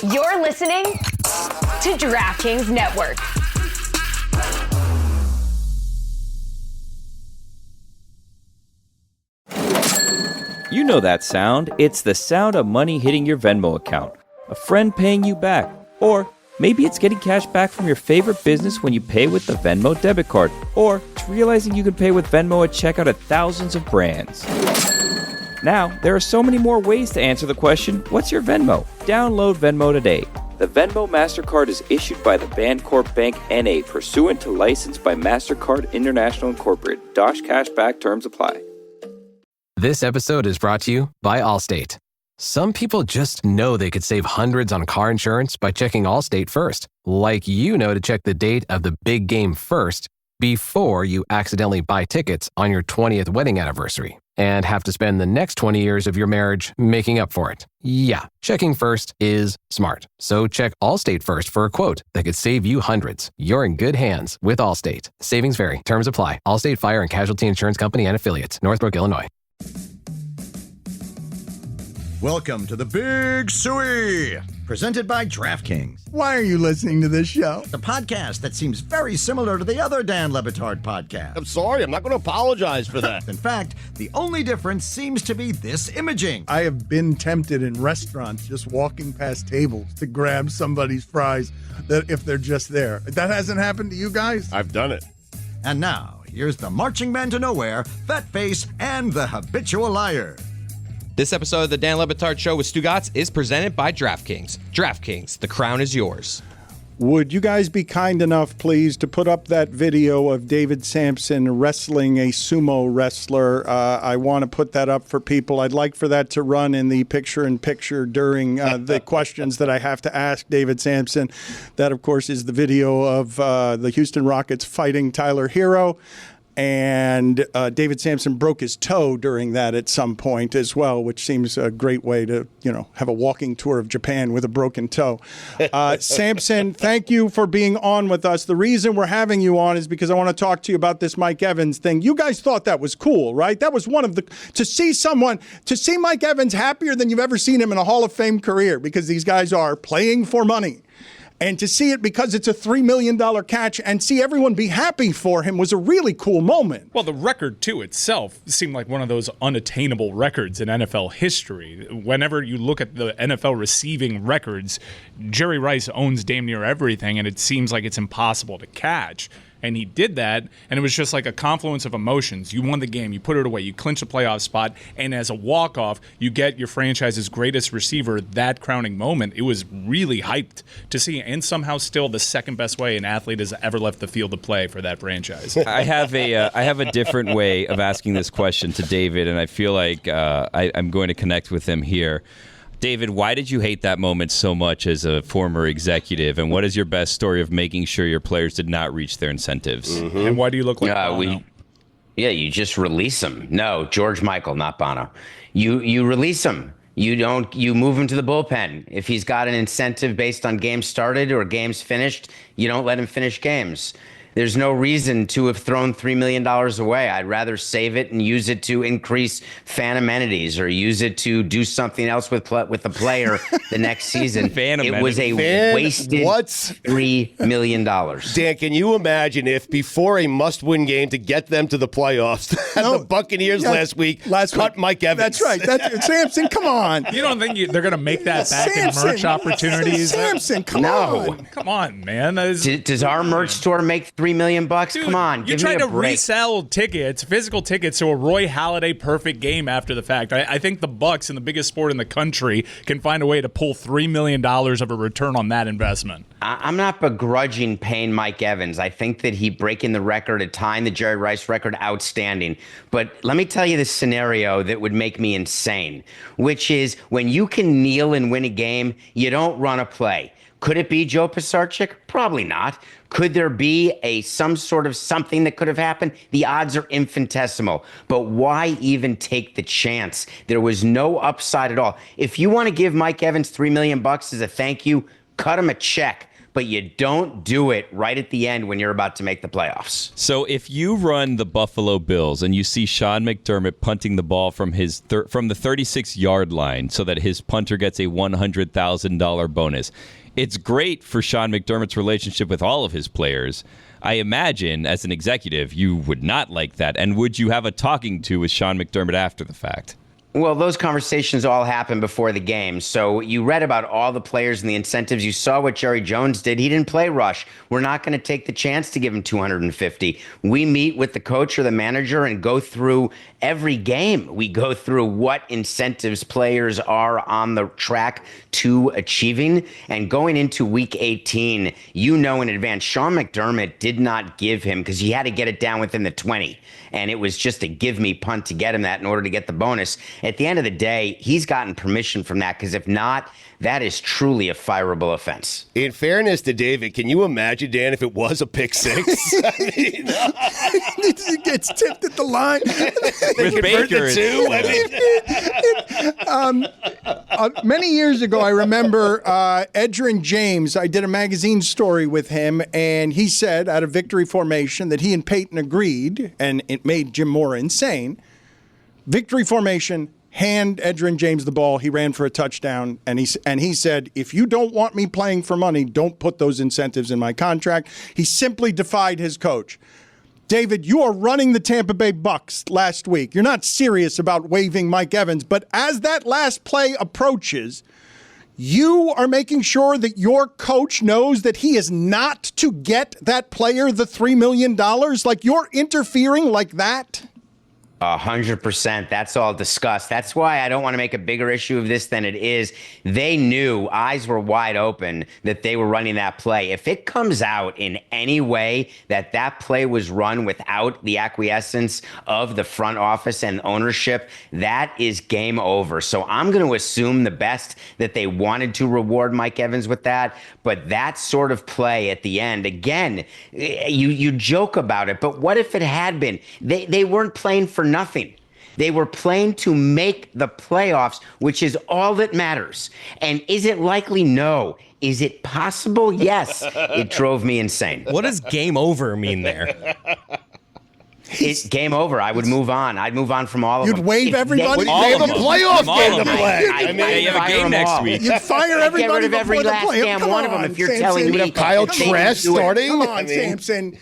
You're listening to DraftKings Network. You know that sound. It's the sound of money hitting your Venmo account, a friend paying you back, or maybe it's getting cash back from your favorite business when you pay with the Venmo debit card, or it's realizing you can pay with Venmo at checkout at thousands of brands. Now, there are so many more ways to answer the question, what's your Venmo? Download Venmo today. The Venmo MasterCard is issued by the Bancorp Bank N.A. pursuant to license by MasterCard International Incorporated. Dosh Cashback terms apply. This episode is brought to you by Allstate. Some people just know they could save hundreds on car insurance by checking Allstate first. Like you know to check the date of the big game first before you accidentally buy tickets on your 20th wedding anniversary and have to spend the next 20 years of your marriage making up for it. Yeah, checking first is smart. So check Allstate first for a quote that could save you hundreds. You're in good hands with Allstate. Savings vary. Terms apply. Allstate Fire and Casualty Insurance Company and Affiliates. Northbrook, Illinois. Welcome to the Big Suey, presented by DraftKings, Why are you listening to this show? the podcast that seems very similar to the other Dan Le Batard podcast. I'm sorry, I'm not going to apologize for that. In fact, the only difference seems to be this imaging. I have been tempted in restaurants just walking past tables to grab somebody's fries that if they're just there. That hasn't happened to you guys? I've done it. And now, here's the marching man to nowhere, Fat Face, and the habitual liar. This episode of the Dan Le Batard Show with Stugotz is presented by DraftKings. DraftKings, the crown is yours. Would you guys be kind enough, please, to put up that video of David Samson wrestling a sumo wrestler? I want to put that up for people. I'd like for that to run in the picture-in-picture during the questions that I have to ask David Samson. That, of course, is the video of the Houston Rockets fighting Tyler Hero. And David Samson broke his toe during that at some point as well, which seems a great way to, have a walking tour of Japan with a broken toe. Samson, thank you for being on with us. The reason we're having you on is because I want to talk to you about this Mike Evans thing. You guys thought that was cool, right? That was one of the to see Mike Evans happier than you've ever seen him in a Hall of Fame career, because these guys are playing for money. And to see it because it's a $3 million catch and see everyone be happy for him was a really cool moment. Well, the record, too, itself seemed like one of those unattainable records in NFL history. Whenever you look at the NFL receiving records, Jerry Rice owns damn near everything, and it seems like it's impossible to catch. And he did that, and it was just like a confluence of emotions. You won the game, you put it away, you clinch a playoff spot, and as a walk-off, you get your franchise's greatest receiver that crowning moment. It was really hyped to see, and somehow still the second best way an athlete has ever left the field to play for that franchise. I have a different way of asking this question to David, and I feel like I'm going to connect with him here. David, why did you hate that moment so much as a former executive, and what is your best story of making sure your players did not reach their incentives? Mm-hmm. And why do you look like Bono? You just release him. No, George Michael, not Bono. You release him. You move him to the bullpen. If he's got an incentive based on games started or games finished, you don't let him finish games. There's no reason to have thrown $3 million away. I'd rather save it and use it to increase fan amenities or use it to do something else with the player the next season. It was a wasted $3 million. Dan, can you imagine if before a must-win game to get them to the playoffs, the Buccaneers last week cut Mike Evans? That's right. Samson, come on. You don't think they're going to make that back in merch opportunities? Samson, come on. Come on, man. Does our merch store make $3 million? Dude, come on, you're trying to resell tickets, physical tickets, to a Roy Halladay perfect game after the fact. I think the Bucs, and the biggest sport in the country, can find a way to pull $3 million of a return on that investment. I'm not begrudging paying Mike Evans. I think that he breaking the record at tying the Jerry Rice record, outstanding. But let me tell you the scenario that would make me insane, which is when you can kneel and win a game, you don't run a play. Could it be Joe Pisarcik? Probably not. Could there be some sort of something that could have happened? The odds are infinitesimal. But why even take the chance? There was no upside at all. If you want to give Mike Evans $3 million as a thank you, cut him a check. but you don't do it right at the end when you're about to make the playoffs. So if you run the Buffalo Bills and you see Sean McDermott punting the ball from his from the 36-yard line so that his punter gets a $100,000 bonus, it's great for Sean McDermott's relationship with all of his players. I imagine, as an executive, you would not like that. And would you have a talking to with Sean McDermott after the fact? Well, those conversations all happen before the game. So you read about all the players and the incentives. You saw what Jerry Jones did. He didn't play rush. We're not going to take the chance to give him 250. We meet with the coach or the manager and go through every game. We go through what incentives players are on the track to achieving. And going into week 18, you know in advance, Sean McDermott did not give him, because he had to get it down within the 20. And it was just a give me punt to get him that in order to get the bonus. At the end of the day, he's gotten permission from that, because if not, that is truly a fireable offense. In fairness to David, can you imagine, Dan, if it was a pick six? I mean, It gets tipped at the line. they convert the two. Many years ago, I remember Edgerrin James. I did a magazine story with him, and he said out of victory formation that he and Peyton agreed, and it made Jim Mora insane. Victory formation, hand Edgerrin James the ball. He ran for a touchdown, and he said, if you don't want me playing for money, don't put those incentives in my contract. He simply defied his coach. David, you are running the Tampa Bay Bucks last week. You're not serious about waiving Mike Evans, but as that last play approaches, you are making sure that your coach knows that he is not to get that player the $3 million? Like, you're interfering like that? 100%. That's all discussed. That's why I don't want to make a bigger issue of this than it is. They knew, eyes were wide open, that they were running that play. If it comes out in any way that that play was run without the acquiescence of the front office and ownership, that is game over. So I'm going to assume the best, that they wanted to reward Mike Evans with that. But that sort of play at the end, again, you joke about it, but what if it had been? They weren't playing for nothing. They were playing to make the playoffs, which is all that matters. And is it likely? No. Is it possible? Yes. It drove me insane. What does game over mean there? It's game over. I would move on. I'd move on from all of them. You'd wave everybody? They have a playoff game to play. I mean, you have a game next week. You'd fire everybody. Get rid of every last damn one of them if you're telling me. You have Kyle Trask starting? Come on, Samson.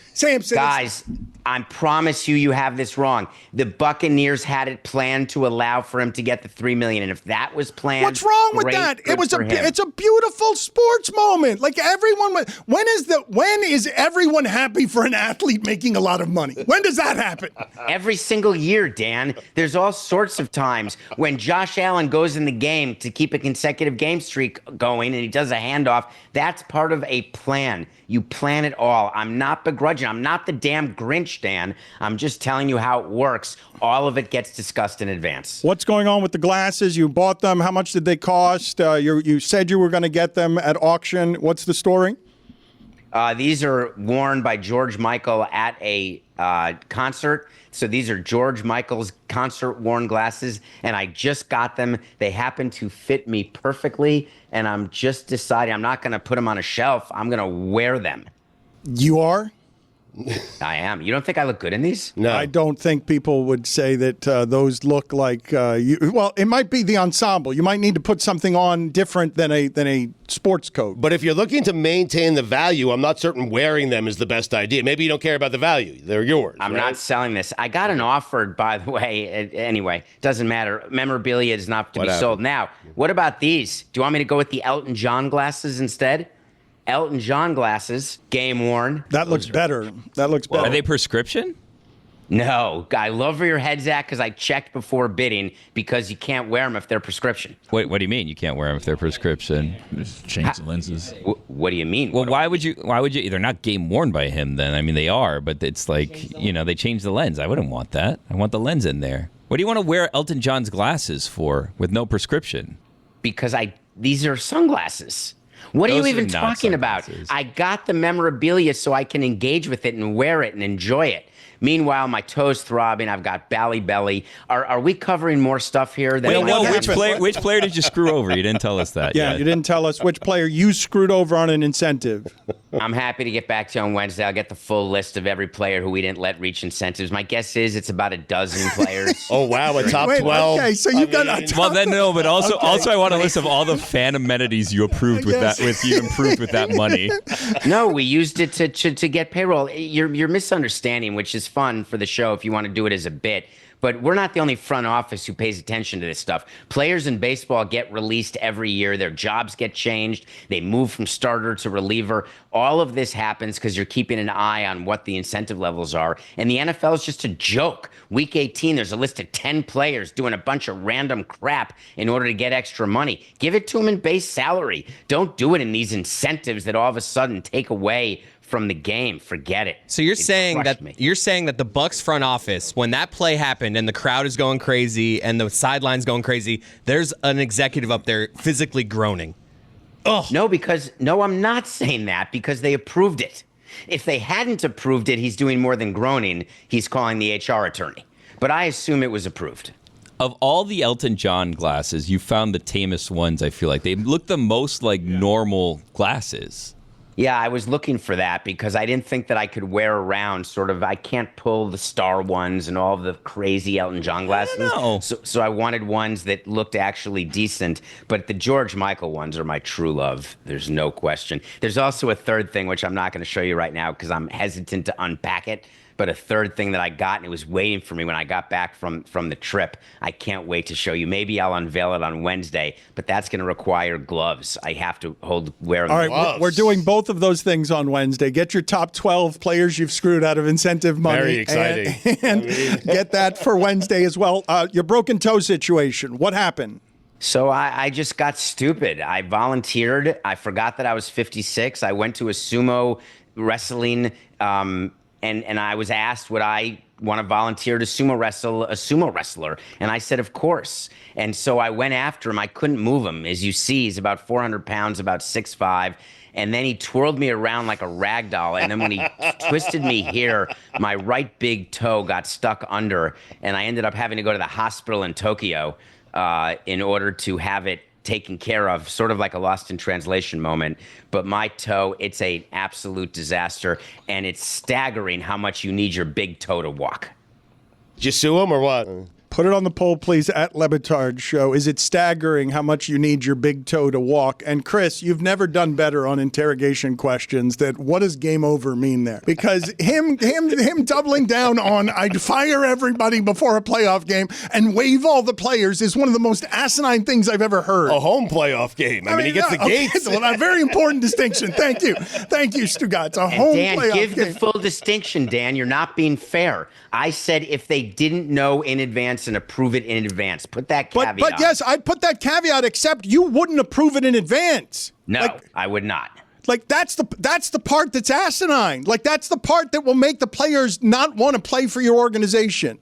Guys, I promise you have this wrong. The Buccaneers had it planned to allow for him to get the $3 million, and if that was planned, what's wrong with that? It's a beautiful sports moment. Like, everyone. When is everyone happy for an athlete making a lot of money? When does that happen? Every single year, Dan. There's all sorts of times when Josh Allen goes in the game to keep a consecutive game streak going, and he does a handoff. That's part of a plan. You plan it all. I'm not begrudging. I'm not the damn Grinch, Dan. I'm just telling you how it works. All of it gets discussed in advance. What's going on with the glasses? You bought them. How much did they cost? You said you were going to get them at auction. What's the story? These are worn by George Michael at a concert. So these are George Michael's concert-worn glasses, and I just got them. They happen to fit me perfectly, and I'm just deciding I'm not going to put them on a shelf. I'm going to wear them. You are? I am. You don't think I look good in these? No. I don't think people would say that those look like you. Well, it might be the ensemble. You might need to put something on different than a sports coat. But if you're looking to maintain the value, I'm not certain wearing them is the best idea. Maybe you don't care about the value. They're yours. I'm right? not selling this. I got an offer, by the way. Anyway, doesn't matter. Memorabilia is not to be sold. Now, what about these? Do you want me to go with the Elton John glasses instead? Elton John glasses, game worn. That looks better. That looks better. Are they prescription? No. I love where your head's at, because I checked before bidding, because you can't wear them if they're prescription. What do you mean you can't wear them if they're prescription? Just change the lenses. What do you mean? Well, why would you? They're not game worn by him then. I mean, they are, but it's like, they changed the lens. I wouldn't want that. I want the lens in there. What do you want to wear Elton John's glasses for with no prescription? Because these are sunglasses. What are Those you even are not talking about? sunglasses. I got the memorabilia so I can engage with it and wear it and enjoy it. Meanwhile, my toes throbbing. I've got bally belly. Are we covering more stuff here? Than Wait, my no. family? Which player did you screw over? You didn't tell us that. Yeah, yet. you didn't tell us which player you screwed over on an incentive. I'm happy to get back to you on Wednesday. I'll get the full list of every player who we didn't let reach incentives. My guess is it's about a dozen players. Oh, wow, a top Wait, 12. okay, so you got a top Well, then no, but also I want a Okay. list of all the fan amenities you approved with Yes. you improved with that money. No, we used it to get payroll. You're misunderstanding, which is fun for the show if you want to do it as a bit. But we're not the only front office who pays attention to this stuff. Players in baseball get released every year. Their jobs get changed. They move from starter to reliever. All of this happens because you're keeping an eye on what the incentive levels are. And the NFL is just a joke. Week 18, there's a list of 10 players doing a bunch of random crap in order to get extra money. Give it to them in base salary. Don't do it in these incentives that all of a sudden take away from the game. Forget it. So you're saying crushed that me. the Bucs front office, when that play happened and the crowd is going crazy and the sideline's going crazy, there's an executive up there physically groaning. No, I'm not saying that because they approved it. If they hadn't approved it, he's doing more than groaning. He's calling the HR attorney. But I assume it was approved. Of all the Elton John glasses, you found the tamest ones. I feel like they look the most like normal glasses. Yeah, I was looking for that because I didn't think that I could wear around I can't pull the star ones and all the crazy Elton John glasses. No. So I wanted ones that looked actually decent. But the George Michael ones are my true love. There's no question. There's also a third thing, which I'm not going to show you right now because I'm hesitant to unpack it. But a third thing that I got, and it was waiting for me when I got back from the trip. I can't wait to show you. Maybe I'll unveil it on Wednesday, but that's going to require gloves. I have to wear All right, Gloves. we're doing both of those things on Wednesday. Get your top 12 players you've screwed out of incentive money. Very exciting. And get that for Wednesday as well. Your broken toe situation, what happened? So I just got stupid. I volunteered. I forgot that I was 56. I went to a sumo wrestling and I was asked would I want to volunteer to sumo wrestle a sumo wrestler. And I said, of course. And so I went after him. I couldn't move him. As you see, he's about 400 pounds, about 6'5". And then he twirled me around like a rag doll. And then when he twisted me here, my right big toe got stuck under. And I ended up having to go to the hospital in Tokyo in order to have it taken care of, sort of like a lost in translation moment. But my toe, it's an absolute disaster. And it's staggering how much you need your big toe to walk. Did you sue him or what? Put it on the poll, please, at Batard Show. Is it staggering how much you need your big toe to walk? And Chris, you've never done better on interrogation questions. That what does game over mean there? Because him doubling down on I'd fire everybody before a playoff game and waive all the players is one of the most asinine things I've ever heard. A home playoff game. I mean, he gets the gates. Well, a very important distinction. Thank you, Stugotz. A home Dan, playoff give game. the full distinction, Dan. You're not being fair. I said if they didn't know in advance and approve it in advance. Put that caveat. But yes, I'd put that caveat, except you wouldn't approve it in advance. No, I would not. Like that's the part that's asinine. Like that's the part that will make the players not want to play for your organization.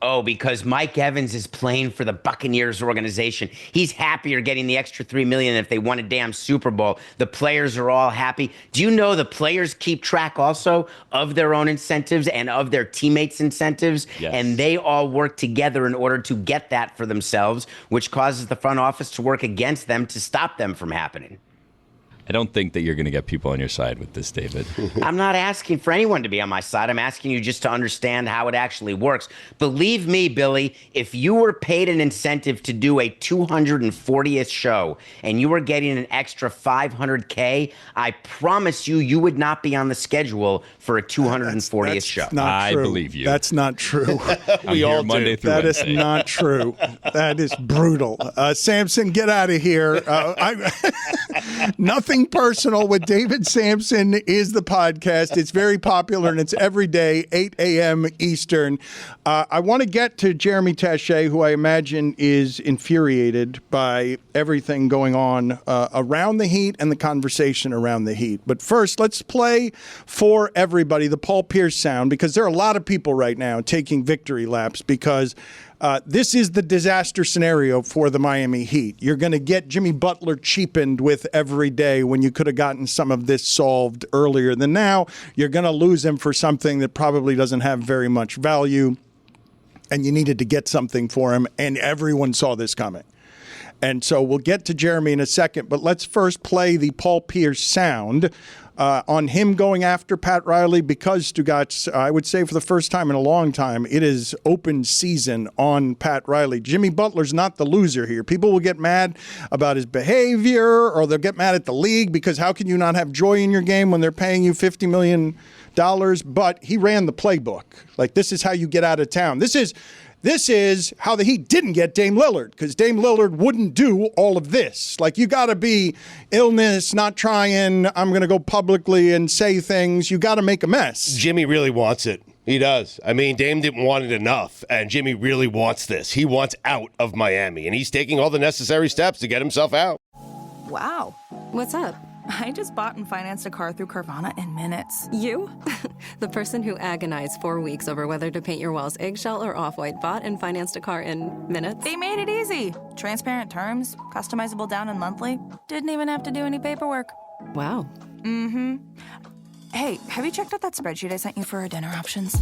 Oh, because Mike Evans is playing for the Buccaneers organization. He's happier getting the extra $3 million if they won a damn Super Bowl. The players are all happy. Do you know the players keep track also of their own incentives and of their teammates' incentives? Yes. And they all work together in order to get that for themselves, which causes the front office to work against them to stop them from happening. I don't think that you're going to get people on your side with this, David. I'm not asking for anyone to be on my side. I'm asking you just to understand how it actually works. Believe me, Billy, if you were paid an incentive to do a 240th show and you were getting an extra $500K, I promise you would not be on the schedule for a 240th show. Not I true. believe you. That's not true. I'm here Monday through That is Wednesday. not true. That is brutal. Samson, get out of here. Nothing Personal with David Samson is the podcast. It's very popular and it's every day, 8 a.m. Eastern. I want to get to Jeremy Tache, who I imagine is infuriated by everything going on around the Heat and the conversation around the Heat. But first, let's play for everybody the Paul Pierce sound, because there are a lot of people right now taking victory laps because This is the disaster scenario for the Miami Heat. You're going to get Jimmy Butler cheapened with every day when you could have gotten some of this solved earlier than now. You're going to lose him for something that probably doesn't have very much value, and you needed to get something for him, and everyone saw this coming. And so we'll get to Jeremy in a second, but let's first play the Paul Pierce sound on him going after Pat Riley, because Stugotz, I would say for the first time in a long time, it is open season on Pat Riley. Jimmy Butler's not the loser here. People will get mad about his behavior, or they'll get mad at the league because how can you not have joy in your game when they're paying you $50 million? But he ran the playbook. Like, this is how you get out of town. This is how the Heat didn't get Dame Lillard, because Dame Lillard wouldn't do all of this. Like, you got to be illness, not trying, I'm going to go publicly and say things. You got to make a mess. Jimmy really wants it. He does. I mean, Dame didn't want it enough, and Jimmy really wants this. He wants out of Miami, and he's taking all the necessary steps to get himself out. Wow. What's up? I just bought and financed a car through Carvana in minutes. You? The person who agonized 4 weeks over whether to paint your walls eggshell or off-white bought and financed a car in minutes? They made it easy. Transparent terms, customizable down and monthly. Didn't even have to do any paperwork. Wow. Mm-hmm. Hey, have you checked out that spreadsheet I sent you for our dinner options?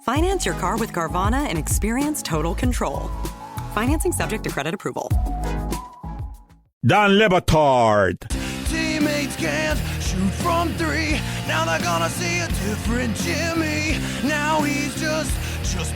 Finance your car with Carvana and experience total control. Financing subject to credit approval. Don Batard. Teammates can't shoot from three. Now they're gonna see a different Jimmy. Now he's just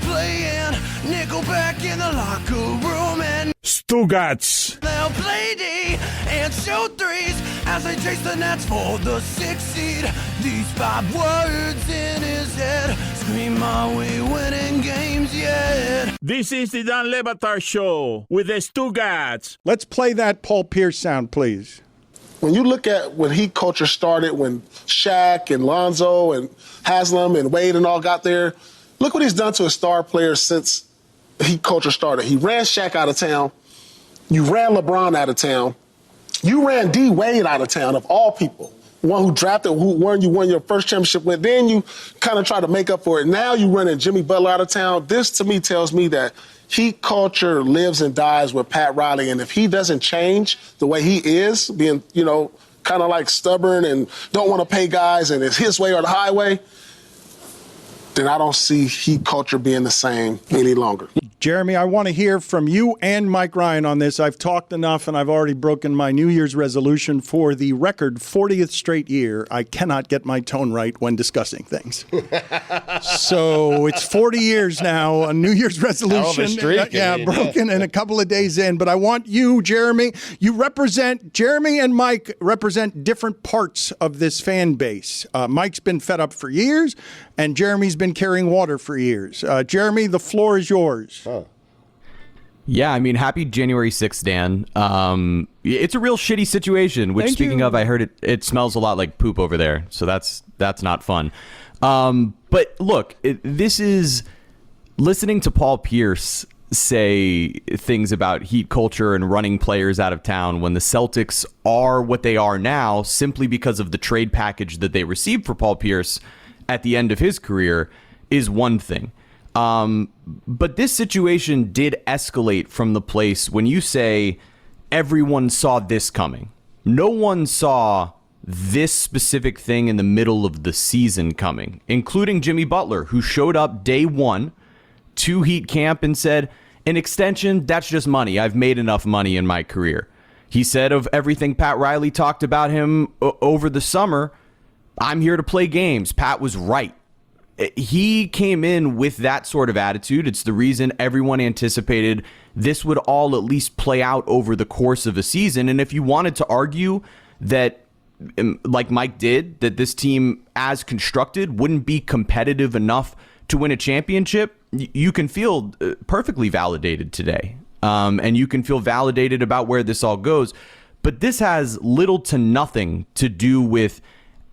playing Nickelback in the locker room, and Stugotz. They'll play D and shoot threes as they chase the Nets for the 6th seed. These 5 words in his head scream, "Are we winning games yet?" This is the Don Batard Show with the Stugotz. Let's play that Paul Pierce sound, please. When you look at when Heat culture started, when Shaq and Lonzo and Haslam and Wade and all got there, look what he's done to his star players since Heat culture started. He ran Shaq out of town. You ran LeBron out of town. You ran D. Wade out of town, of all people. One who drafted, who won your first championship with. Then you kind of try to make up for it. Now you running Jimmy Butler out of town. This, to me, tells me that Heat culture lives and dies with Pat Riley. And if he doesn't change the way he is, being, kind of like stubborn and don't want to pay guys and it's his way or the highway, then I don't see Heat culture being the same any longer. Jeremy, I want to hear from you and Mike Ryan on this. I've talked enough, and I've already broken my New Year's resolution for the record 40th straight year. I cannot get my tone right when discussing things. So it's 40 years now, a New Year's resolution. Broken and a couple of days in. But I want you, Jeremy, Jeremy and Mike represent different parts of this fan base. Mike's been fed up for years, and Jeremy's been carrying water for years. Jeremy, the floor is yours. Yeah, I mean, happy January 6th, Dan. It's a real shitty situation, which, speaking of, I heard it smells a lot like poop over there, so that's not fun. But look, this is listening to Paul Pierce say things about Heat culture and running players out of town when the Celtics are what they are now simply because of the trade package that they received for Paul Pierce at the end of his career is one thing. But this situation did escalate from the place when you say everyone saw this coming. No one saw this specific thing in the middle of the season coming, including Jimmy Butler, who showed up day one to Heat camp and said, an extension, that's just money. I've made enough money in my career. He said of everything Pat Riley talked about him over the summer, I'm here to play games. Pat was right. He came in with that sort of attitude. It's the reason everyone anticipated this would all at least play out over the course of a season. And if you wanted to argue that, like Mike did, that this team as constructed wouldn't be competitive enough to win a championship, you can feel perfectly validated today. And you can feel validated about where this all goes. But this has little to nothing to do with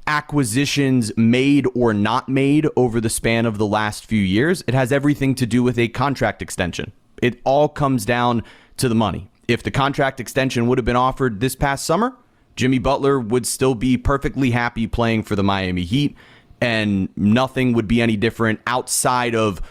acquisitions made or not made over the span of the last few years. It has everything to do with a contract extension. It all comes down to the money. If the contract extension would have been offered this past summer, Jimmy Butler would still be perfectly happy playing for the Miami Heat, and nothing would be any different outside of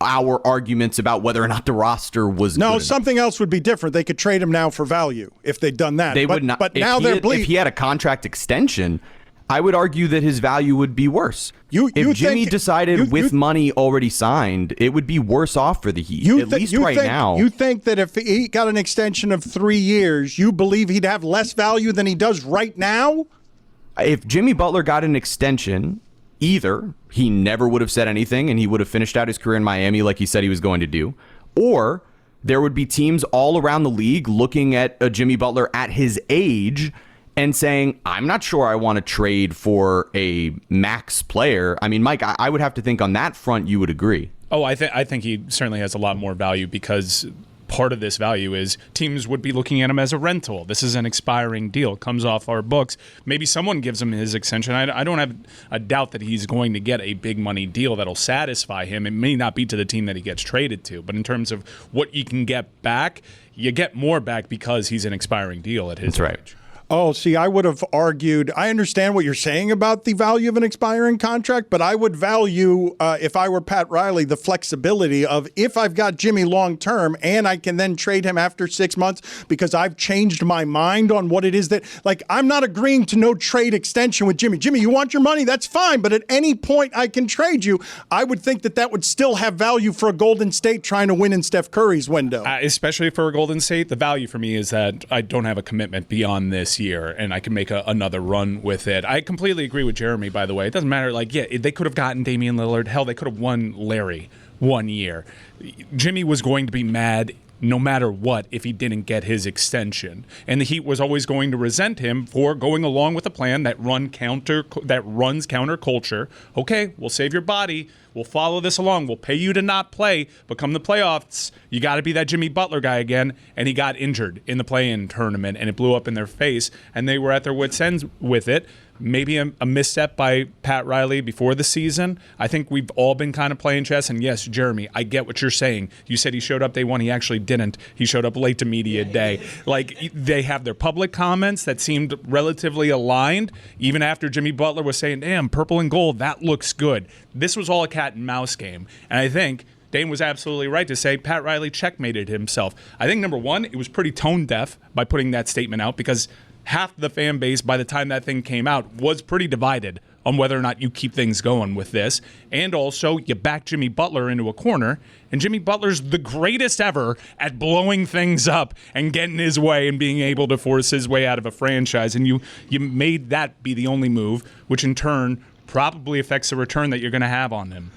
our arguments about whether or not the roster was no, good something else would be different. They could trade him now for value if they'd done that. They would not. But now they're bleeding. If he had a contract extension, I would argue that his value would be worse. If Jimmy decided with money already signed, it would be worse off for the Heat, at least right now. You think that if he got an extension of 3 years, you believe he'd have less value than he does right now? If Jimmy Butler got an extension, either he never would have said anything and he would have finished out his career in Miami like he said he was going to do, or there would be teams all around the league looking at a Jimmy Butler at his age and saying, I'm not sure I want to trade for a max player. I mean, Mike, I would have to think on that front you would agree. Oh, I think he certainly has a lot more value because part of this value is teams would be looking at him as a rental. This is an expiring deal. It comes off our books. Maybe someone gives him his extension. I don't have a doubt that he's going to get a big money deal that'll satisfy him. It may not be to the team that he gets traded to, but in terms of what you can get back, you get more back because he's an expiring deal at his age. Oh, see, I would have argued, I understand what you're saying about the value of an expiring contract, but I would value, if I were Pat Riley, the flexibility of if I've got Jimmy long term and I can then trade him after 6 months because I've changed my mind on what it is that, like, I'm not agreeing to no trade extension with Jimmy. Jimmy, you want your money? That's fine. But at any point I can trade you. I would think that that would still have value for a Golden State trying to win in Steph Curry's window. Especially for a Golden State, the value for me is that I don't have a commitment beyond this year, and I can make another run with it. I completely agree with Jeremy, by the way. It doesn't matter. Like, yeah, they could have gotten Damian Lillard. Hell, they could have won Larry 1 year. Jimmy was going to be mad no matter what if he didn't get his extension. And the Heat was always going to resent him for going along with a plan that runs counterculture. Okay, we'll save your body. We'll follow this along. We'll pay you to not play, but come the playoffs, you got to be that Jimmy Butler guy again. And he got injured in the play-in tournament, and it blew up in their face, and they were at their wits' ends with it. Maybe a misstep by Pat Riley before the season. I think we've all been kind of playing chess. And yes, Jeremy, I get what you're saying. You said he showed up day one. He actually didn't. He showed up late to media day. Like, they have their public comments that seemed relatively aligned, even after Jimmy Butler was saying, damn, purple and gold, that looks good. This was all a cat and mouse game. And I think Dane was absolutely right to say Pat Riley checkmated himself. I think, number one, it was pretty tone deaf by putting that statement out because half the fan base, by the time that thing came out, was pretty divided on whether or not you keep things going with this. And also, you back Jimmy Butler into a corner, and Jimmy Butler's the greatest ever at blowing things up and getting his way and being able to force his way out of a franchise. And you made that be the only move, which in turn probably affects the return that you're going to have on him.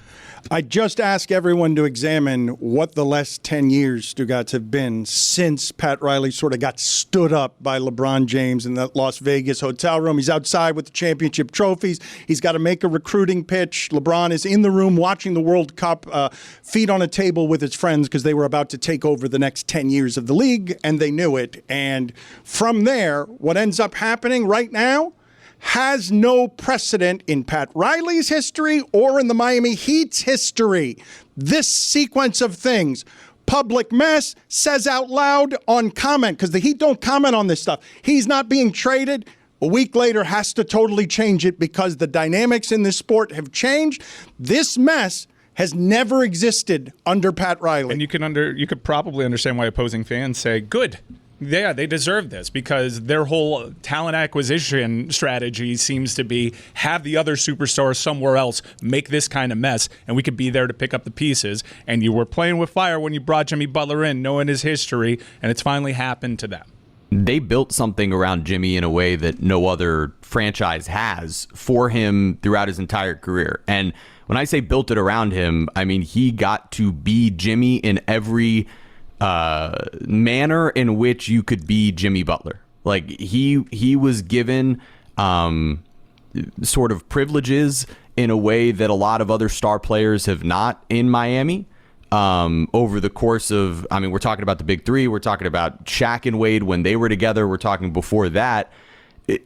I just ask everyone to examine what the last 10 years Stugotz have been since Pat Riley sort of got stood up by LeBron James in that Las Vegas hotel room. He's outside with the championship trophies. He's got to make a recruiting pitch. LeBron is in the room watching the World Cup, feet on a table with his friends because they were about to take over the next 10 years of the league, and they knew it. And from there, what ends up happening right now has no precedent in Pat Riley's history or in the Miami Heat's history. This sequence of things. Public mess, says out loud on comment, because the Heat don't comment on this stuff. He's not being traded. A week later has to totally change it because the dynamics in this sport have changed. This mess has never existed under Pat Riley. And you could probably understand why opposing fans say, good. Yeah, they deserve this because their whole talent acquisition strategy seems to be have the other superstars somewhere else make this kind of mess, and we could be there to pick up the pieces. And you were playing with fire when you brought Jimmy Butler in, knowing his history, and it's finally happened to them. They built something around Jimmy in a way that no other franchise has for him throughout his entire career. And when I say built it around him, I mean he got to be Jimmy in every manner in which you could be Jimmy Butler. Like he was given sort of privileges in a way that a lot of other star players have not in Miami over the course of, I mean, we're talking about the big three. We're talking about Shaq and Wade when they were together. We're talking before that.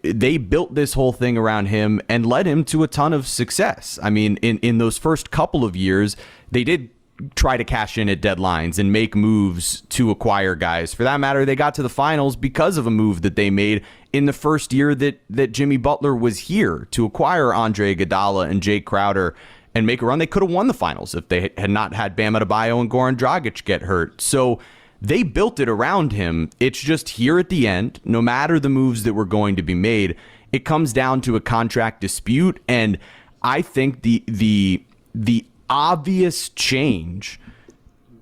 They built this whole thing around him and led him to a ton of success. I mean, in those first couple of years, they did try to cash in at deadlines and make moves to acquire guys. For that matter, they got to the finals because of a move that they made in the first year that Jimmy Butler was here to acquire Andre Iguodala and Jay Crowder and make a run. They could have won the finals if they had not had Bam Adebayo and Goran Dragic get hurt. So they built it around him. It's just here at the end, no matter the moves that were going to be made, it comes down to a contract dispute. And I think the obvious change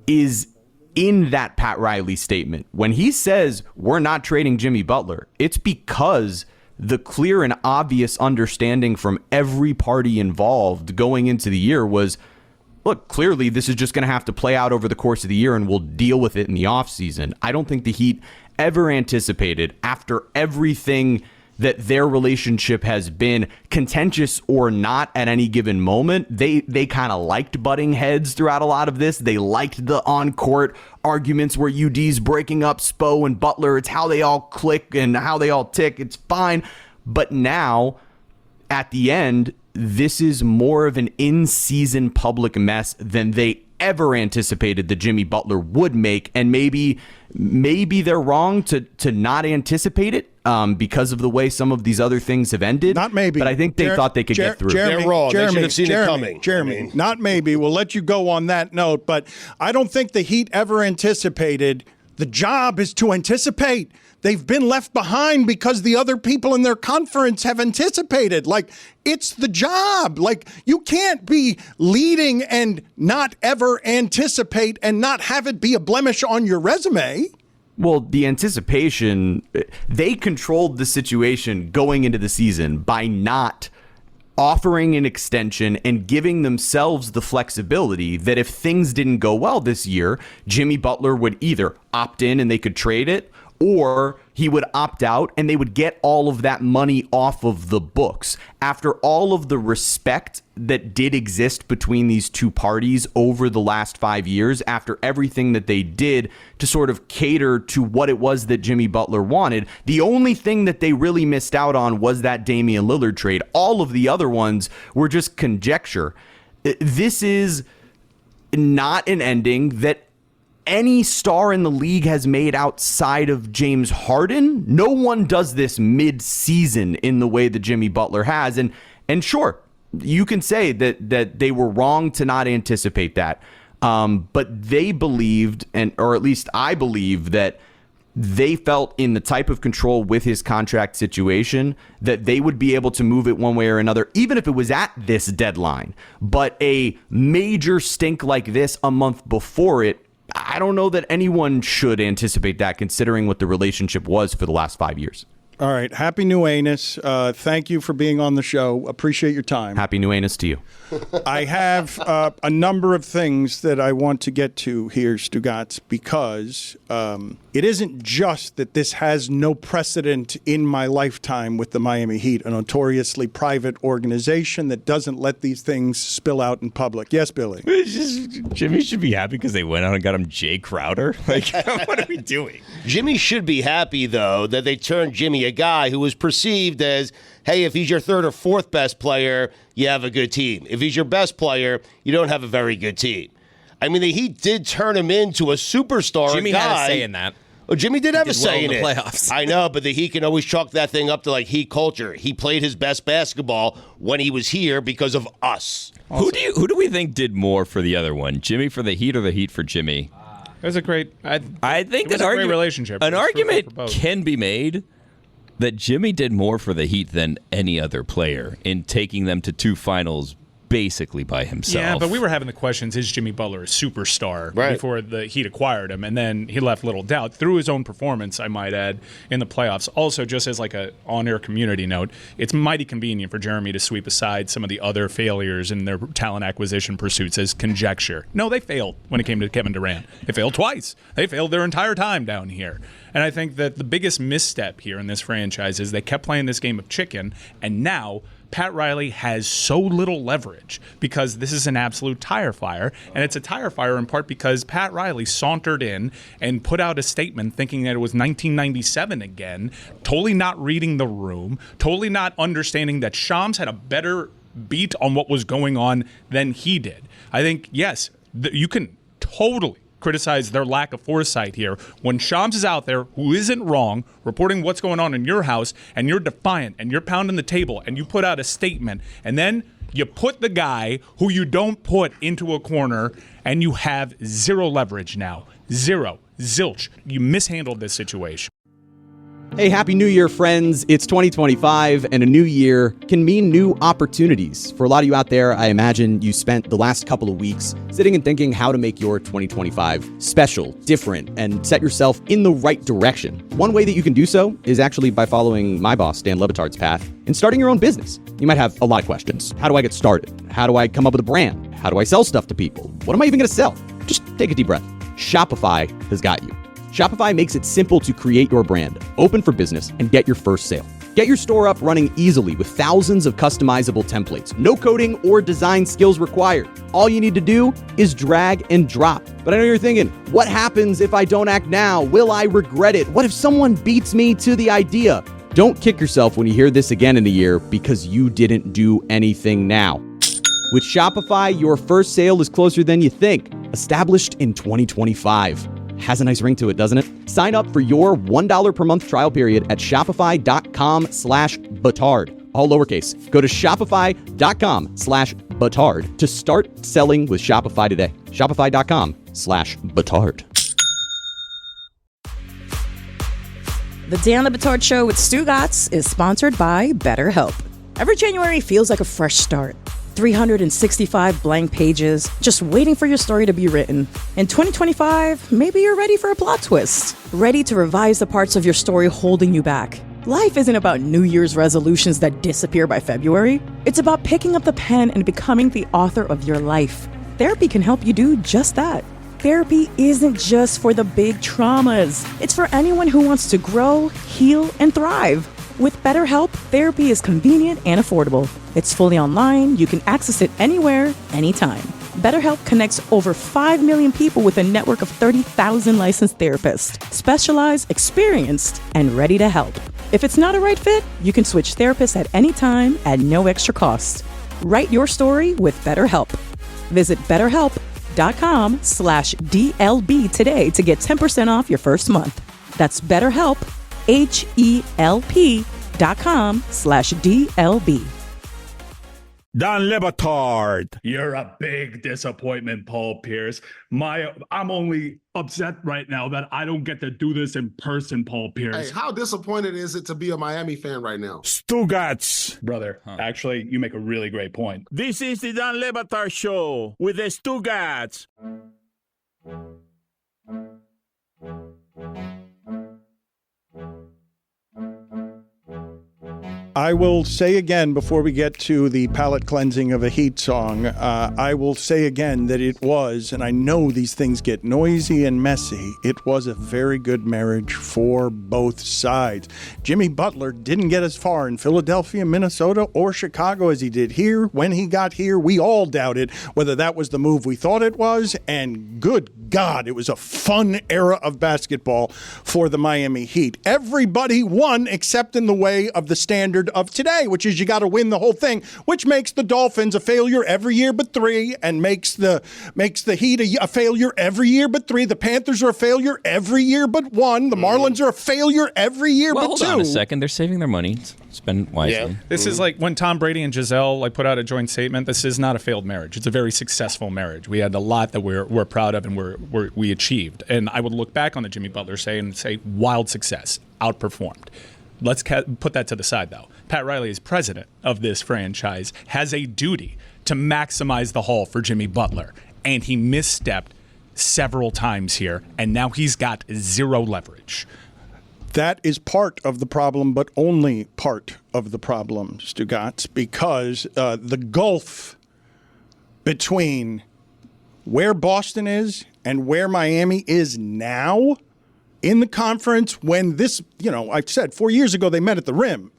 is in that Pat Riley statement. When he says we're not trading Jimmy Butler, it's because the clear and obvious understanding from every party involved going into the year was, look, clearly this is just going to have to play out over the course of the year and we'll deal with it in the offseason. I don't think the Heat ever anticipated, after everything that their relationship has been, contentious or not at any given moment, they kind of liked butting heads throughout a lot of this. They liked the on-court arguments where UD's breaking up Spo and Butler. It's how they all click and how they all tick. It's fine. But now, at the end, this is more of an in-season public mess than they ever anticipated that Jimmy Butler would make. And maybe they're wrong to not anticipate it because of the way some of these other things have ended. Not maybe. But I think they thought they could get through. They're wrong. They should have seen it coming. Jeremy, not maybe. We'll let you go on that note. But I don't think the Heat ever anticipated. The job is to anticipate. They've been left behind because the other people in their conference have anticipated. Like, it's the job. Like, you can't be leading and not ever anticipate and not have it be a blemish on your resume. Well, the anticipation, they controlled the situation going into the season by not offering an extension and giving themselves the flexibility that if things didn't go well this year, Jimmy Butler would either opt in and they could trade it, or he would opt out and they would get all of that money off of the books. After all of the respect that did exist between these two parties over the last 5 years, after everything that they did to sort of cater to what it was that Jimmy Butler wanted, the only thing that they really missed out on was that Damian Lillard trade. All of the other ones were just conjecture. This is not an ending that any star in the league has made outside of James Harden. No one does this mid-season in the way that Jimmy Butler has. And sure, you can say that they were wrong to not anticipate that. But they believed, or at least I believe, that they felt in the type of control with his contract situation that they would be able to move it one way or another, even if it was at this deadline. But a major stink like this a month before it, I don't know that anyone should anticipate that, considering what the relationship was for the last 5 years. All right. Happy New Anus. Thank you for being on the show. Appreciate your time. Happy New Anus to you. I have a number of things that I want to get to here, Stugotz, because it isn't just that this has no precedent in my lifetime with the Miami Heat, a notoriously private organization that doesn't let these things spill out in public. Yes, Billy? Jimmy should be happy because they went out and got him Jay Crowder. Like, what are we doing? Jimmy should be happy, though, that they turned Jimmy, a guy who was perceived as, hey, if he's your third or fourth best player, you have a good team. If he's your best player, you don't have a very good team. I mean, the Heat did turn him into a superstar. Jimmy had a say in that. Oh, Jimmy did have a say in the it. Playoffs. I know, but the Heat can always chalk that thing up to like Heat culture. He played his best basketball when he was here because of us. Who do we think did more for the other one? Jimmy for the Heat or the Heat for Jimmy? It was a great. I think it was a great relationship. An argument can be made that Jimmy did more for the Heat than any other player in taking them to two finals basically by himself. Yeah, but we were having the questions, is Jimmy Butler a superstar before the Heat acquired him? And then he left little doubt through his own performance, I might add, in the playoffs. Also, just as like a on-air community note, it's mighty convenient for Jeremy to sweep aside some of the other failures in their talent acquisition pursuits as conjecture. No, they failed when it came to Kevin Durant. They failed twice. They failed their entire time down here. And I think that the biggest misstep here in this franchise is they kept playing this game of chicken, and now Pat Riley has so little leverage because this is an absolute tire fire, and it's a tire fire in part because Pat Riley sauntered in and put out a statement thinking that it was 1997 again, totally not reading the room, totally not understanding that Shams had a better beat on what was going on than he did. I think, yes, you can totally criticize their lack of foresight here. When Shams is out there, who isn't wrong, reporting what's going on in your house, and you're defiant, and you're pounding the table, and you put out a statement, and then You put the guy who you don't put into a corner, and you have zero leverage now. Zero. Zilch. You mishandled this situation. Hey, Happy New Year, friends. It's 2025, and a new year can mean new opportunities. For a lot of you out there, I imagine you spent the last couple of weeks sitting and thinking how to make your 2025 special, different, and set yourself in the right direction. One way that you can do so is actually by following my boss, Dan Le Batard's path, and starting your own business. You might have a lot of questions. How do I get started? How do I come up with a brand? How do I sell stuff to people? What am I even going to sell? Just take a deep breath. Shopify has got you. Shopify makes it simple to create your brand, open for business, and get your first sale. Get your store up running easily with thousands of customizable templates. No coding or design skills required. All you need to do is drag and drop. But I know you're thinking, what happens if I don't act now? Will I regret it? What if someone beats me to the idea? Don't kick yourself when you hear this again in a year because you didn't do anything now. With Shopify, your first sale is closer than you think. Established in 2025. Has a nice ring to it, doesn't it? Sign up for your $1 per month trial period at shopify.com/Batard. All lowercase. Go to shopify.com/Batard to start selling with Shopify today. Shopify.com/Batard. The Dan Le Batard Show with Stugotz is sponsored by BetterHelp. Every January feels like a fresh start. 365 blank pages, just waiting for your story to be written. In 2025, maybe you're ready for a plot twist. Ready to revise the parts of your story holding you back. Life isn't about New Year's resolutions that disappear by February. It's about picking up the pen and becoming the author of your life. Therapy can help you do just that. Therapy isn't just for the big traumas. It's for anyone who wants to grow, heal, and thrive. With BetterHelp, therapy is convenient and affordable. It's fully online. You can access it anywhere, anytime. BetterHelp connects over 5 million people with a network of 30,000 licensed therapists, specialized, experienced, and ready to help. If it's not a right fit, you can switch therapists at any time at no extra cost. Write your story with BetterHelp. Visit BetterHelp.com/DLB today to get 10% off your first month. That's BetterHelp, HELP.com/DLB. Dan Le Batard. You're a big disappointment, Paul Pierce. I'm only upset right now that I don't get to do this in person, Paul Pierce. Hey, how disappointed is it to be a Miami fan right now? Stugotz. Brother, actually, you make a really great point. This is the Dan Le Batard Show with the Stugotz. I will say again, before we get to the palate cleansing of a Heat song, I will say again that it was, and I know these things get noisy and messy, it was a very good marriage for both sides. Jimmy Butler didn't get as far in Philadelphia, Minnesota, or Chicago as he did here. When he got here, we all doubted whether that was the move we thought it was, and good God, it was a fun era of basketball for the Miami Heat. Everybody won except in the way of the standard of today, which is you got to win the whole thing, which makes the Dolphins a failure every year but 3, and makes the Heat a failure every year but 3. The Panthers are a failure every year but 1. The Marlins are a failure every year but 2. Hold on a second. They're saving their money. Spend wisely. Yeah. This is like when Tom Brady and Giselle put out a joint statement. This is not a failed marriage. It's a very successful marriage. We had a lot that we're proud of and we achieved. And I would look back on the Jimmy Butler say wild success, outperformed. Let's put that to the side, though. Pat Riley, as president of this franchise, has a duty to maximize the haul for Jimmy Butler. And he misstepped several times here, and now he's got zero leverage. That is part of the problem, but only part of the problem, Stugotz, because the gulf between where Boston is and where Miami is now in the conference, when this, I said 4 years ago they met at the rim.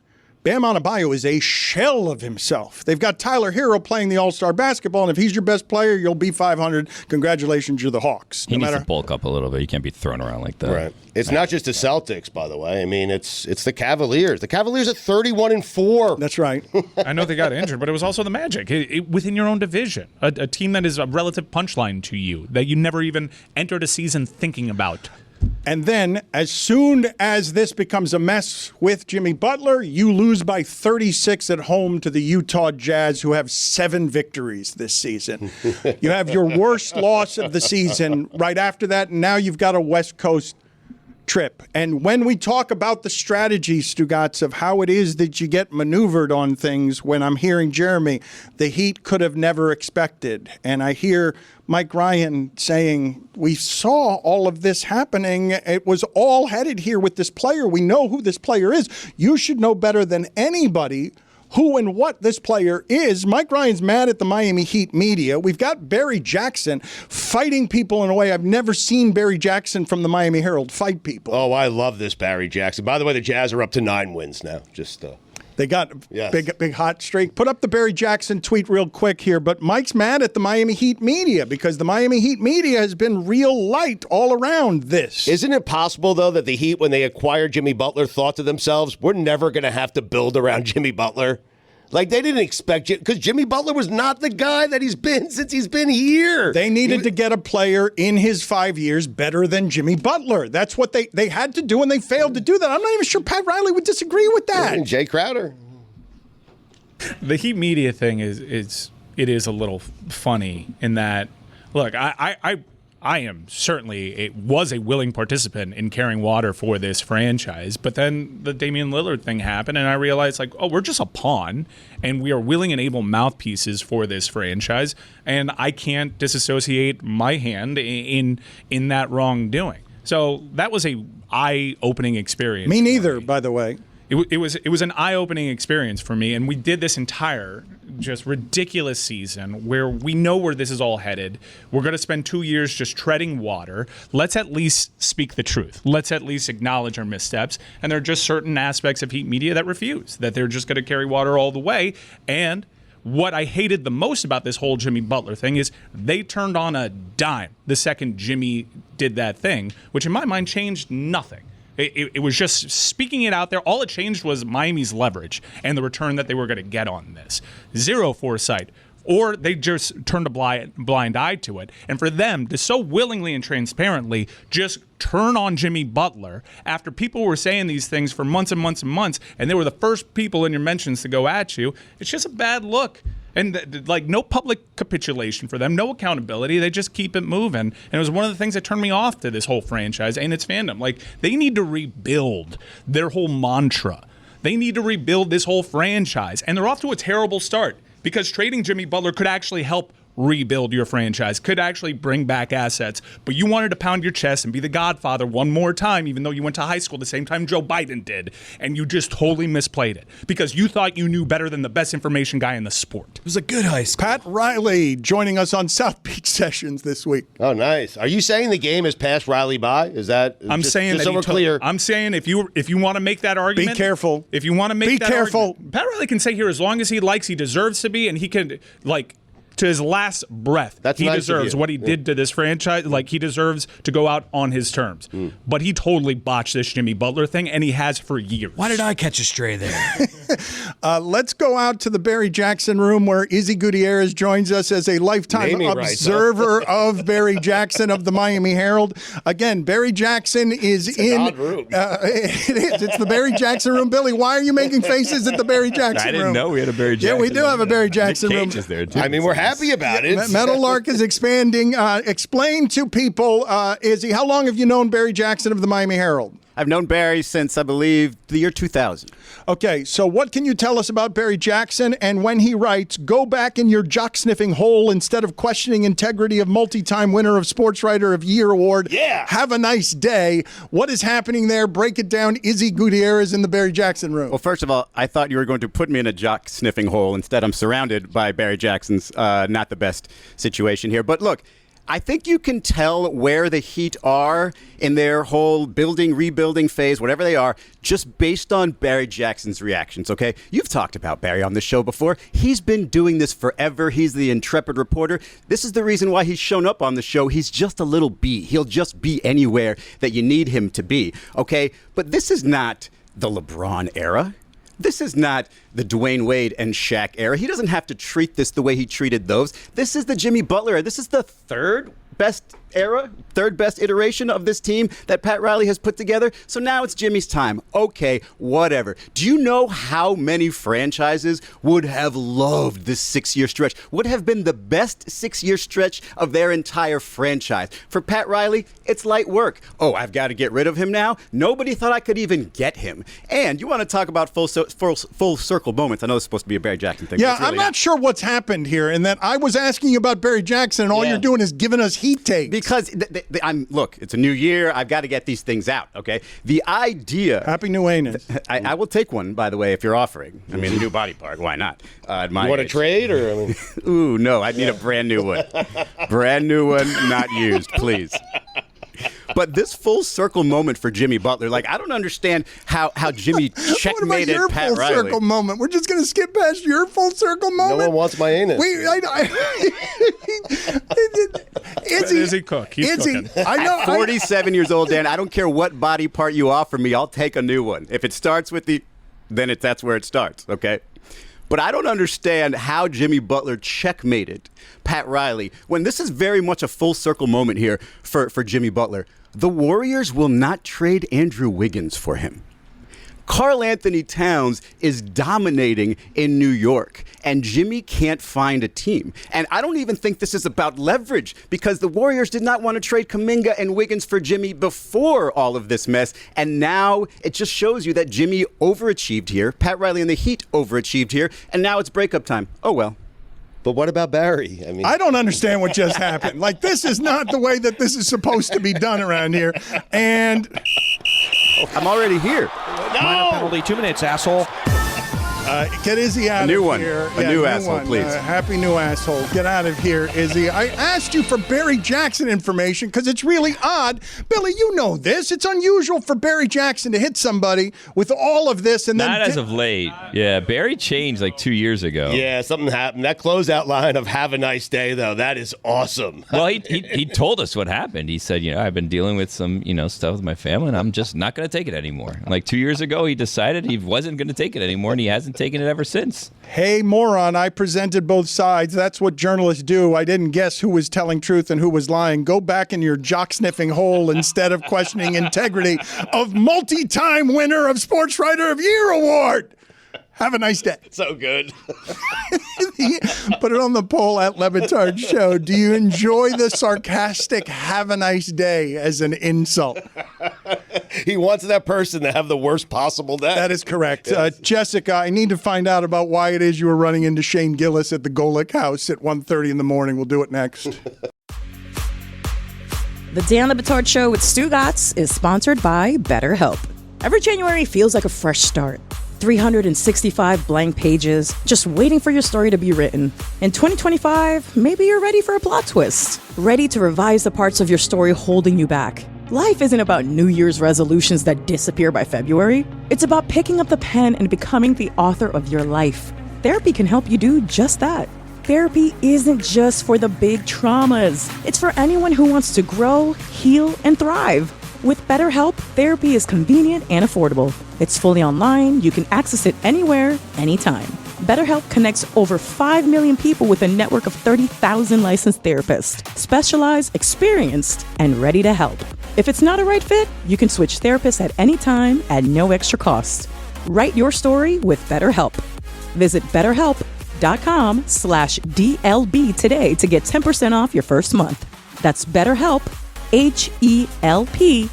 Bam Adebayo is a shell of himself. They've got Tyler Hero playing the All-Star basketball, and if he's your best player, you'll be 500. Congratulations, you're the Hawks. He needs to bulk up a little bit. You can't be thrown around like that. Right. It's not just the Celtics, by the way. I mean, it's the Cavaliers. The Cavaliers at 31-4. That's right. I know they got injured, but it was also the Magic within your own division, a team that is a relative punchline to you that you never even entered a season thinking about. And then, as soon as this becomes a mess with Jimmy Butler, you lose by 36 at home to the Utah Jazz, who have 7 victories this season. You have your worst loss of the season right after that, and now you've got a West Coast trip. And when we talk about the strategy, Stugotz, of how it is that you get maneuvered on things, when I'm hearing Jeremy, the Heat could have never expected. And I hear Mike Ryan saying, we saw all of this happening. It was all headed here with this player. We know who this player is. You should know better than anybody who and what this player is. Mike Ryan's mad at the Miami Heat media. We've got Barry Jackson fighting people in a way I've never seen Barry Jackson from the Miami Herald fight people. Oh, I love this Barry Jackson. By the way, the Jazz are up to 9 wins now. They got big hot streak. Put up the Barry Jackson tweet real quick here, but Mike's mad at the Miami Heat media because the Miami Heat media has been real light all around this. Isn't it possible, though, that the Heat, when they acquired Jimmy Butler, thought to themselves, we're never going to have to build around Jimmy Butler? Like, they didn't expect it because Jimmy Butler was not the guy that he's been since he's been here. They needed to get a player in his 5 years better than Jimmy Butler. That's what they had to do, and they failed to do that. I'm not even sure Pat Riley would disagree with that. And Jay Crowder. The Heat media thing is a little funny in that, look, I am certainly was a willing participant in carrying water for this franchise, but then the Damian Lillard thing happened, and I realized, like, oh, we're just a pawn, and we are willing and able mouthpieces for this franchise, and I can't disassociate my hand in that wrongdoing. So that was a eye-opening experience. Me neither, by the way. It was an eye-opening experience for me, and we did this entire just ridiculous season where we know where this is all headed. We're going to spend 2 years just treading water. Let's at least speak the truth. Let's at least acknowledge our missteps. And there are just certain aspects of Heat media that refuse, that they're just going to carry water all the way. And what I hated the most about this whole Jimmy Butler thing is they turned on a dime the second Jimmy did that thing, which in my mind changed nothing. It was just speaking it out there. All it changed was Miami's leverage and the return that they were going to get on this. Zero foresight. Or they just turned a blind eye to it. And for them to so willingly and transparently just turn on Jimmy Butler after people were saying these things for months and months and months, and they were the first people in your mentions to go at you, it's just a bad look. And like no public capitulation for them, no accountability. They just keep it moving. And it was one of the things that turned me off to this whole franchise and its fandom. Like, they need to rebuild their whole mantra. They need to rebuild this whole franchise. And they're off to a terrible start because trading Jimmy Butler could actually help rebuild your franchise, could actually bring back assets. But you wanted to pound your chest and be the godfather one more time, even though you went to high school the same time Joe Biden did. And you just totally misplayed it because you thought you knew better than the best information guy in the sport. It was a good high school. Pat Riley joining us on South Beach Sessions this week. Oh, nice. Are you saying the game has passed Riley by? Is that I'm saying just so we're clear? I'm saying if you want to make that argument, be careful. If you want to make be that careful. Argument, Pat Riley can say here as long as he likes, he deserves to be, and he can to his last breath, he nice deserves what he did to this franchise. Like, he deserves to go out on his terms. But he totally botched this Jimmy Butler thing, and he has for years. Why did I catch a stray there? Let's go out to the Barry Jackson room where Izzy Gutierrez joins us as a lifetime observer of Barry Jackson of the Miami Herald. Again, Barry Jackson is in. Odd room. It is. It's the Barry Jackson room. Billy, why are you making faces at the Barry Jackson room? I didn't know we had a Barry Jackson. Yeah, we do have a Barry Jackson Nick room. Cage is there too. I mean, we're happy about it. Meadowlark is expanding. Explain to people, Izzy, how long have you known Barry Jackson of the Miami Herald? I've known Barry since, I believe, the year 2000. Okay, so what can you tell us about Barry Jackson? And when he writes, go back in your jock-sniffing hole instead of questioning integrity of multi-time winner of Sports Writer of Year Award. Yeah. Have a nice day. What is happening there? Break it down. Izzy Gutierrez in the Barry Jackson room. Well, first of all, I thought you were going to put me in a jock-sniffing hole. Instead, I'm surrounded by Barry Jackson's not the best situation here. But look, I think you can tell where the Heat are in their whole building, rebuilding phase, whatever they are, just based on Barry Jackson's reactions, okay? You've talked about Barry on the show before. He's been doing this forever. He's the intrepid reporter. This is the reason why he's shown up on the show. He's just a little bee. He'll just be anywhere that you need him to be, okay? But this is not the LeBron era. This is not the Dwayne Wade and Shaq era. He doesn't have to treat this the way he treated those. This is the Jimmy Butler era. This is the third best era, third best iteration of this team that Pat Riley has put together. So now it's Jimmy's time. Okay, whatever. Do you know how many franchises would have loved this 6-year stretch? Would have been the best 6-year stretch of their entire franchise. For Pat Riley, it's light work. Oh, I've got to get rid of him now? Nobody thought I could even get him. And you want to talk about full circle moments. I know it's supposed to be a Barry Jackson thing. Yeah, really I'm not sure what's happened here, in that I was asking you about Barry Jackson, and all you're doing is giving us heat takes. Because look, it's a new year. I've got to get these things out. Okay, the idea. Happy new anus. I will take one, by the way, if you're offering. I mean, a new body part. Why not? You want to trade or? I mean... Ooh, no. I need a brand new one. Brand new one, not used, please. But this full circle moment for Jimmy Butler, like, I don't understand how Jimmy checkmated what about Pat your full Riley. Circle moment? We're just going to skip past your full circle moment. No one wants my anus. Izzy Cook. He's cooking. I know. At 47 years old, Dan, I don't care what body part you offer me. I'll take a new one. If it starts with then that's where it starts, okay? But I don't understand how Jimmy Butler checkmated Pat Riley when this is very much a full circle moment here for Jimmy Butler. The Warriors will not trade Andrew Wiggins for him. Karl Anthony Towns is dominating in New York, and Jimmy can't find a team. And I don't even think this is about leverage, because the Warriors did not want to trade Kuminga and Wiggins for Jimmy before all of this mess. And now it just shows you that Jimmy overachieved here. Pat Riley and the Heat overachieved here. And now it's breakup time. Oh, well. But what about Barry? I mean, I don't understand what just happened. Like, this is not the way that this is supposed to be done around here. And I'm already here. Minor penalty, 2 minutes, asshole. Get Izzy out of here. A new asshole, please. Happy new asshole. Get out of here, Izzy. I asked you for Barry Jackson information because it's really odd. Billy, you know this. It's unusual for Barry Jackson to hit somebody with all of this. And then Not as of late. Yeah, Barry changed like 2 years ago. Yeah, something happened. That closeout line of "Have a nice day," though, that is awesome. Well, he told us what happened. He said, I've been dealing with some, stuff with my family, and I'm just not going to take it anymore. Like 2 years ago, he decided he wasn't going to take it anymore, and he hasn't taken it ever since. Hey, moron, I presented both sides. That's what journalists do. I didn't guess who was telling truth and who was lying. Go back in your jock-sniffing hole instead of questioning integrity of multi-time winner of Sports Writer of Year Award. Have a nice day. So good. Put it on the poll at Batard Show. Do you enjoy the sarcastic "have a nice day" as an insult? He wants that person to have the worst possible day. That is correct. Yes. Jessica, I need to find out about why it is you were running into Shane Gillis at the Golick house at 1:30 in the morning. We'll do it next. The Dan the Batard Show with Stugotz is sponsored by BetterHelp. Every January feels like a fresh start. 365 blank pages, just waiting for your story to be written. In 2025, maybe you're ready for a plot twist. Ready to revise the parts of your story holding you back. Life isn't about New Year's resolutions that disappear by February. It's about picking up the pen and becoming the author of your life. Therapy can help you do just that. Therapy isn't just for the big traumas. It's for anyone who wants to grow, heal, and thrive. With BetterHelp, therapy is convenient and affordable. It's fully online. You can access it anywhere, anytime. BetterHelp connects over 5 million people with a network of 30,000 licensed therapists, specialized, experienced, and ready to help. If it's not a right fit, you can switch therapists at any time at no extra cost. Write your story with BetterHelp. Visit BetterHelp.com/DLB today to get 10% off your first month. That's BetterHelp, HELP.com/DLB.